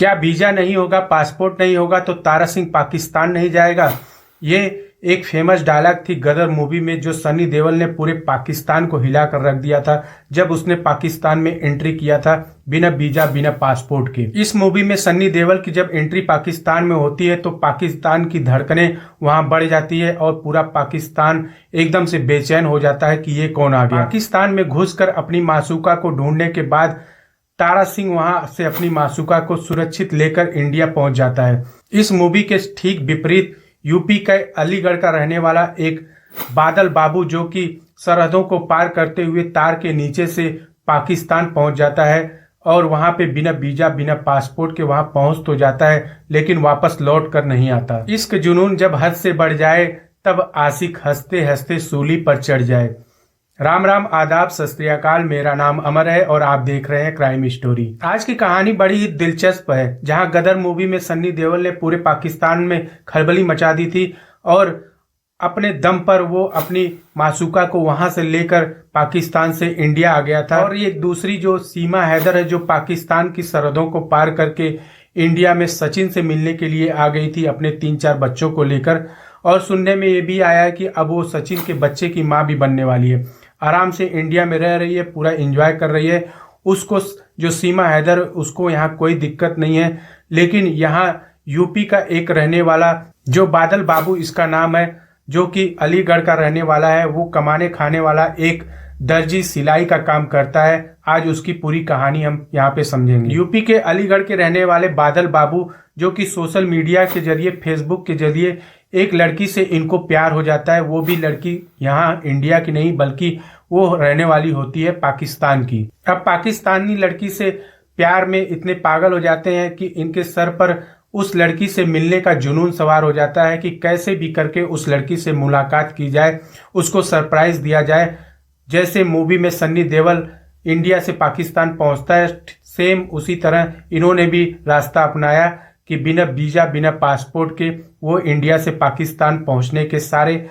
क्या वीजा नहीं होगा, पासपोर्ट नहीं होगा तो तारा सिंह पाकिस्तान नहीं जाएगा? ये एक फेमस डायलॉग थी गदर मूवी में, जो सनी देओल ने पूरे पाकिस्तान को हिला कर रख दिया था जब उसने पाकिस्तान में एंट्री किया था बिना वीजा बिना पासपोर्ट के। इस मूवी में सनी देओल की जब एंट्री पाकिस्तान में होती है तो पाकिस्तान की धड़कनें वहां बढ़ जाती है और पूरा पाकिस्तान एकदम से बेचैन हो जाता है कि ये कौन आ गया। पाकिस्तान में घुसकर अपनी मासूका को ढूंढने के बाद तारा सिंह वहां से अपनी मासूका को सुरक्षित लेकर इंडिया पहुंच जाता है। इस मूवी के ठीक विपरीत यूपी के अलीगढ़ का रहने वाला एक बादल बाबू, जो कि सरहदों को पार करते हुए तार के नीचे से पाकिस्तान पहुंच जाता है और वहां पे बिना वीजा बिना पासपोर्ट के वहां पहुंच तो जाता है लेकिन वापस लौट कर नहीं आता। इश्क जुनून जब हद से बढ़ जाए तब आशिक हंसते हंसते सूली पर चढ़ जाए। राम राम, आदाब, सत श्री अकाल। मेरा नाम अमर है और आप देख रहे हैं क्राइम स्टोरी। आज की कहानी बड़ी ही दिलचस्प है, जहां गदर मूवी में सन्नी देओल ने पूरे पाकिस्तान में खलबली मचा दी थी और अपने दम पर वो अपनी मासूका को वहां से लेकर पाकिस्तान से इंडिया आ गया था। और ये दूसरी जो सीमा हैदर है, जो पाकिस्तान की सरहदों को पार करके इंडिया में सचिन से मिलने के लिए आ गई थी अपने 3-4 बच्चों को लेकर। और सुनने में ये भी आया है कि अब वो सचिन के बच्चे की माँ भी बनने वाली है। आराम से इंडिया में रह रही है, पूरा एंजॉय कर रही है। उसको जो सीमा हैदर, उसको यहाँ कोई दिक्कत नहीं है। लेकिन यहाँ यूपी का एक रहने वाला जो बादल बाबू इसका नाम है, जो कि अलीगढ़ का रहने वाला है, वो कमाने खाने वाला एक दर्जी सिलाई का काम करता है। आज उसकी पूरी कहानी हम यहाँ पे समझेंगे। यूपी के अलीगढ़ के रहने वाले बादल बाबू, जो कि सोशल मीडिया के जरिए, फेसबुक के जरिए एक लड़की से इनको प्यार हो जाता है। वो भी लड़की यहाँ इंडिया की नहीं बल्कि वो रहने वाली होती है पाकिस्तान की। अब पाकिस्तानी लड़की से प्यार में इतने पागल हो जाते हैं कि इनके सर पर उस लड़की से मिलने का जुनून सवार हो जाता है कि कैसे भी करके उस लड़की से मुलाकात की जाए, उसको सरप्राइज दिया जाए। जैसे मूवी में सन्नी देओल इंडिया से पाकिस्तान पहुंचता है, सेम उसी तरह इन्होंने भी रास्ता अपनाया कि बिना वीजा बिना पासपोर्ट के वो इंडिया से पाकिस्तान पहुंचने के सारे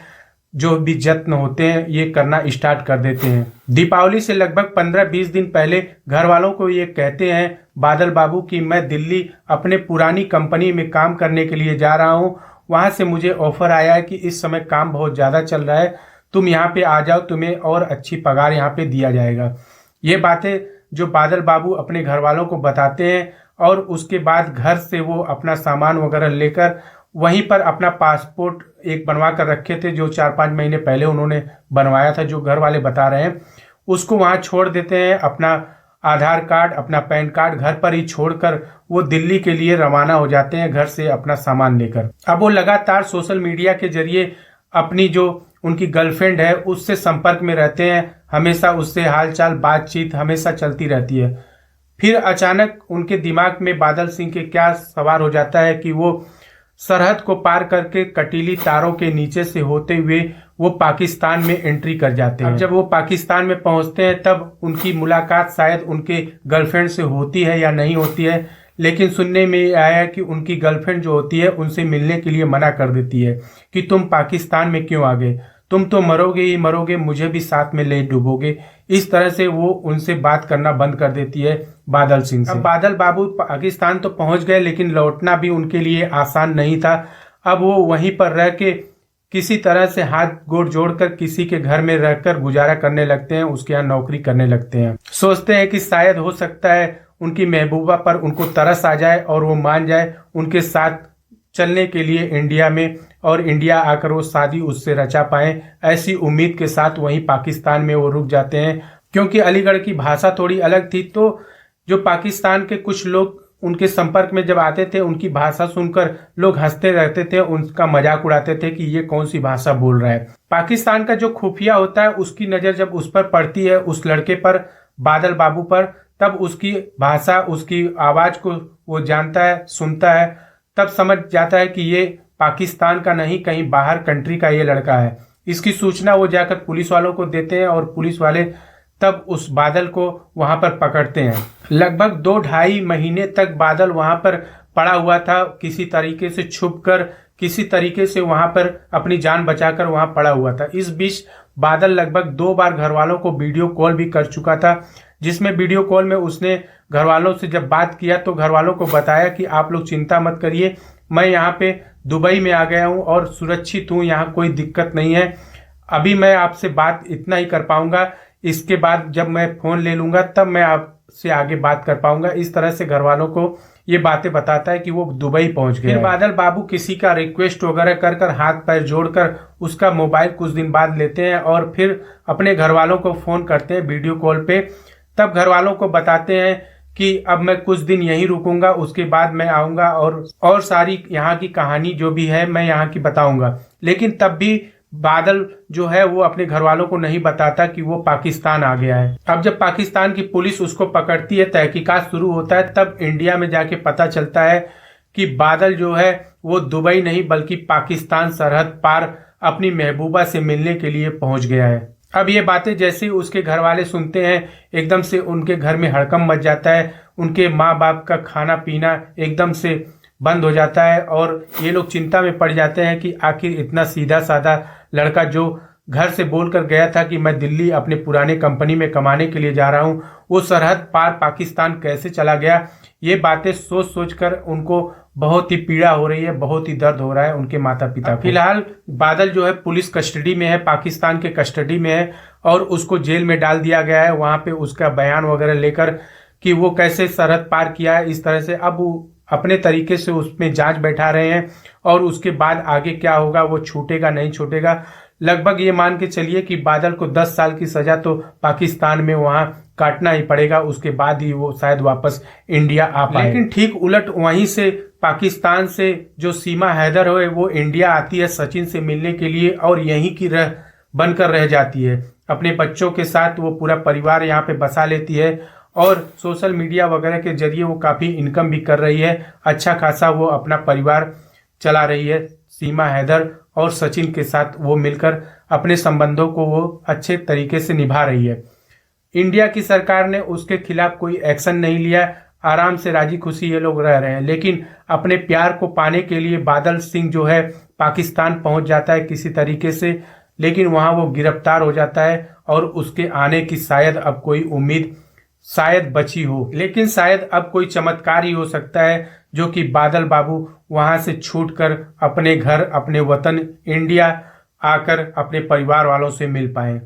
जो भी जत्न होते हैं ये करना स्टार्ट कर देते हैं। दीपावली से लगभग 15-20 दिन पहले घर वालों को ये कहते हैं बादल बाबू कि मैं दिल्ली अपने पुरानी कंपनी में काम करने के लिए जा रहा हूँ। वहां से मुझे ऑफर आया है कि इस समय काम बहुत ज़्यादा चल रहा है, तुम यहाँ पे आ जाओ, तुम्हें और अच्छी पगार यहाँ पे दिया जाएगा। ये बातें जो बादल बाबू अपने घर वालों को बताते हैं और उसके बाद घर से वो अपना सामान वगैरह लेकर वहीं पर अपना पासपोर्ट एक बनवा कर रखे थे, जो 4-5 महीने पहले उन्होंने बनवाया था, जो घर वाले बता रहे हैं, उसको वहां छोड़ देते हैं। अपना आधार कार्ड, अपना पैन कार्ड घर पर ही छोड़कर वो दिल्ली के लिए रवाना हो जाते हैं घर से अपना सामान लेकर। अब वो लगातार सोशल मीडिया के जरिए अपनी जो उनकी गर्लफ्रेंड है उससे संपर्क में रहते हैं, हमेशा उससे हालचाल बातचीत हमेशा चलती रहती है। फिर अचानक उनके दिमाग में बादल सिंह के क्या सवार हो जाता है कि वो सरहद को पार करके कटीली तारों के नीचे से होते हुए वो पाकिस्तान में एंट्री कर जाते हैं। अब जब वो पाकिस्तान में पहुंचते हैं तब उनकी मुलाकात शायद उनके गर्लफ्रेंड से होती है या नहीं होती है, लेकिन सुनने में आया कि उनकी गर्लफ्रेंड जो होती है उनसे मिलने के लिए मना कर देती है कि तुम पाकिस्तान में क्यों आ गए, तुम तो मरोगे ही मरोगे, मुझे भी साथ में ले डूबोगे। इस तरह से वो उनसे बात करना बंद कर देती है बादल सिंह से। अब बादल बाबू पाकिस्तान तो पहुंच गए लेकिन लौटना भी उनके लिए आसान नहीं था। अब वो वहीं पर रह के किसी तरह से हाथ गोड़ जोड़कर किसी के घर में रहकर गुजारा करने लगते हैं, उसके यहाँ नौकरी करने लगते हैं। सोचते हैं कि शायद हो सकता है उनकी महबूबा पर उनको तरस आ जाए और वो मान जाए उनके साथ चलने के लिए इंडिया में, और इंडिया आकर वो शादी उससे रचा पाए। ऐसी उम्मीद के साथ वहीं पाकिस्तान में वो रुक जाते हैं। क्योंकि अलीगढ़ की भाषा थोड़ी अलग थी तो जो पाकिस्तान के कुछ लोग उनके संपर्क में जब आते थे उनकी भाषा सुनकर लोग हंसते रहते थे, उनका मजाक उड़ाते थे कि ये कौन सी भाषा बोल रहा है। पाकिस्तान का जो खुफिया होता है उसकी नज़र जब उस पर पड़ती है, उस लड़के पर, बादल बाबू पर, तब उसकी भाषा, उसकी आवाज़ को वो जानता है, सुनता है, तब समझ जाता है कि ये पाकिस्तान का नहीं कहीं बाहर कंट्री का ये लड़का है। इसकी सूचना वो जाकर पुलिस वालों को देते हैं और पुलिस वाले तब उस बादल को वहां पर पकड़ते हैं। लगभग 2-2.5 महीने तक बादल वहां पर पड़ा हुआ था, किसी तरीके से छुपकर, किसी तरीके से वहां पर अपनी जान बचाकर वहां पड़ा हुआ था। इस बीच बादल लगभग 2 बार घर वालों को वीडियो कॉल भी कर चुका था, जिसमें वीडियो कॉल में उसने घर वालों से जब बात किया तो घर वालों को बताया कि आप लोग चिंता मत करिए, मैं यहाँ पे दुबई में आ गया हूँ और सुरक्षित हूँ, यहाँ कोई दिक्कत नहीं है। अभी मैं आपसे बात इतना ही कर पाऊंगा, इसके बाद जब मैं फोन ले लूंगा तब मैं आपसे आगे बात कर पाऊंगा। इस तरह से घर वालों को ये बातें बताता है कि वो दुबई पहुंच गए। फिर बादल बाबू किसी का रिक्वेस्ट वगैरह कर कर हाथ पैर जोड़कर उसका मोबाइल कुछ दिन बाद लेते हैं और फिर अपने घर वालों को फोन करते हैं वीडियो कॉल पे। तब घर वालों को बताते हैं कि अब मैं कुछ दिन यहीं रुकूंगा, उसके बाद मैं आऊंगा और सारी यहाँ की कहानी जो भी है मैं यहाँ की बताऊंगा। लेकिन तब भी बादल जो है वो अपने घर वालों को नहीं बताता कि वो पाकिस्तान आ गया है। अब जब पाकिस्तान की पुलिस उसको पकड़ती है, तहकीकात शुरू होता है, तब इंडिया में जाके पता चलता है कि बादल जो है वो दुबई नहीं बल्कि पाकिस्तान सरहद पार अपनी महबूबा से मिलने के लिए पहुंच गया है। अब ये बातें जैसे उसके घर वाले सुनते हैं, एकदम से उनके घर में हड़कंप मच जाता है। उनके माँ बाप का खाना पीना एकदम से बंद हो जाता है और ये लोग चिंता में पड़ जाते हैं कि आखिर इतना सीधा साधा लड़का जो घर से बोलकर गया था कि मैं दिल्ली अपने पुराने कंपनी में कमाने के लिए जा रहा हूँ, वो सरहद पार पाकिस्तान कैसे चला गया। ये बातें सोच सोच कर उनको बहुत ही पीड़ा हो रही है, बहुत ही दर्द हो रहा है उनके माता पिता को। फिलहाल बादल जो है पुलिस कस्टडी में है, पाकिस्तान के कस्टडी में है और उसको जेल में डाल दिया गया है। वहां पे उसका बयान वगैरह लेकर कि वो कैसे सरहद पार किया है, इस तरह से अब वो अपने तरीके से उसमें जांच बैठा रहे हैं और उसके बाद आगे क्या होगा, वो छूटेगा नहीं छूटेगा। लगभग ये मान के चलिए कि बादल को 10 साल की सजा तो पाकिस्तान में वहां काटना ही पड़ेगा, उसके बाद ही वो शायद वापस इंडिया आ पाए। लेकिन ठीक उलट वहीं से पाकिस्तान से जो सीमा हैदर है वो इंडिया आती है सचिन से मिलने के लिए और यहीं की बनकर रह जाती है। अपने बच्चों के साथ वो पूरा परिवार यहाँ पे बसा लेती है और सोशल मीडिया वगैरह के जरिए वो काफी इनकम भी कर रही है, अच्छा खासा वो अपना परिवार चला रही है। सीमा हैदर और सचिन के साथ वो मिलकर अपने संबंधों को वो अच्छे तरीके से निभा रही है। इंडिया की सरकार ने उसके खिलाफ कोई एक्शन नहीं लिया, आराम से राजी खुशी ये लोग रह रहे हैं। लेकिन अपने प्यार को पाने के लिए बादल सिंह जो है पाकिस्तान पहुंच जाता है किसी तरीके से, लेकिन वहां वो गिरफ्तार हो जाता है और उसके आने की शायद अब कोई उम्मीद शायद बची हो। लेकिन शायद अब कोई चमत्कार ही हो सकता है जो कि बादल बाबू वहां से छूटकर अपने घर अपने वतन इंडिया आकर अपने परिवार वालों से मिल पाए।